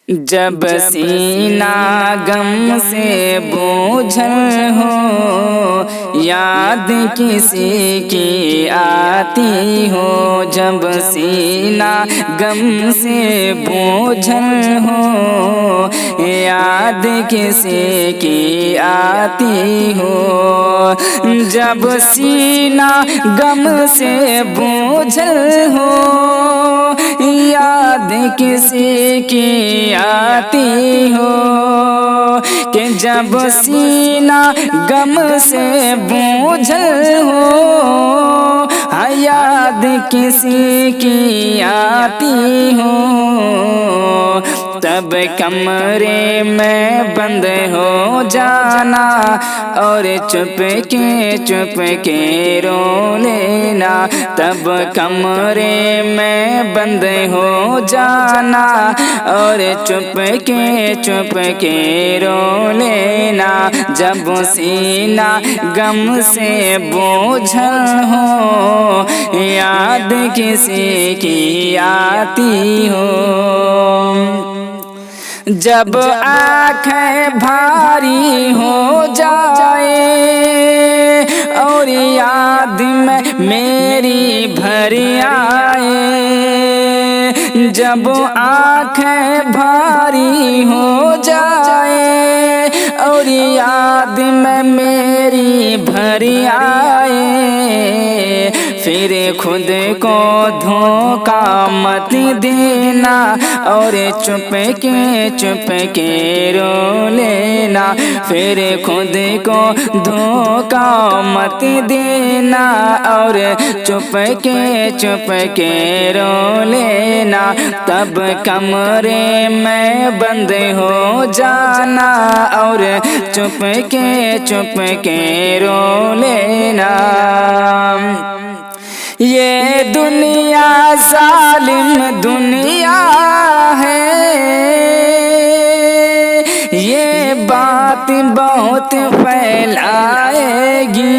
جب سینہ غم سے بوجھل ہو، یاد کسی کی آتی ہو۔ جب سینہ غم سے بوجھل ہو، یاد کسی کی آتی ہو۔ جب سینہ غم سے بوجھل ہو، یاد کسی کی آتی ہو۔ کہ جب سینہ غم سے بوجھل ہو، یاد کسی کی آتی ہو، تب کمرے میں بند ہو جانا اور چپ کے رو لینا۔ تب کمرے میں بند ہو جانا اور چپ کے رو لینا۔ جب سینہ غم سے بوجھل ہو، یاد کسی کی آتی ہو۔ جب آنکھیں بھاری ہو جائے اور یاد میں میری بھر آئے، جب آنکھیں بھاری ہو جائے اور یاد میں میری بھر آئے، پھر خود کو دھوکا مت دینا اور چپ کے رو لینا۔ پھر خود کو دھوکا مت دینا اور چپ کے رو لینا۔ تب کمرے میں بند ہو جانا اور چپ کے رو لینا۔ یہ دنیا ظالم دنیا ہے، یہ بات بہت پھیلائے گی۔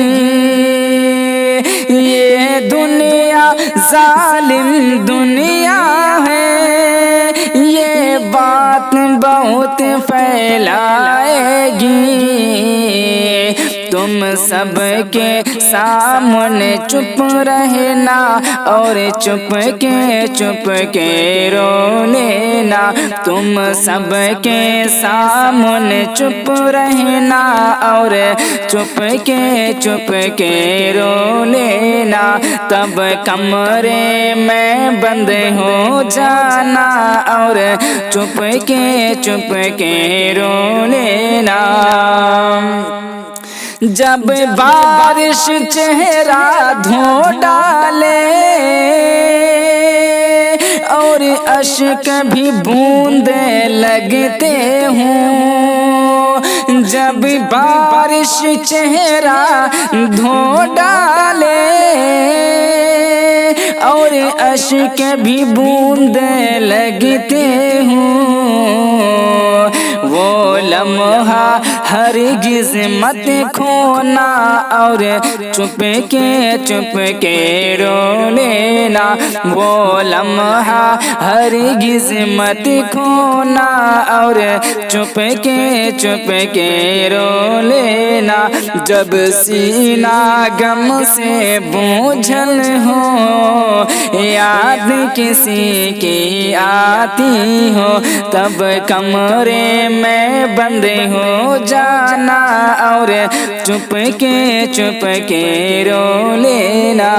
یہ دنیا ظالم دنیا ہے، یہ بات بہت پھیلائے گی۔ تم سب کے سامنے چپ رہنا اور چپ کے رو لینا۔ تم سب کے سامنے چپ رہنا اور چپ کے رو لینا۔ تب کمرے میں بند ہو جانا اور چپ کے رو لینا۔ جب بارش چہرہ دھو ڈالے اور اشک بھی بوندیں لگتے ہوں، جب بارش چہرہ دھو ڈالے اور اشک بھی بوندیں لگتے ہوں، وہ لمحہ ہرگز مت کھونا اور چپ کے رو لینا۔ وہ لمحہ ہرگز مت کھونا اور چپ کے رو لینا۔ جب سینہ غم سے بوجھل ہو، یاد کسی کی آتی ہو، تب کمرے میں بند ہو جانا اور چپ کے رو لینا۔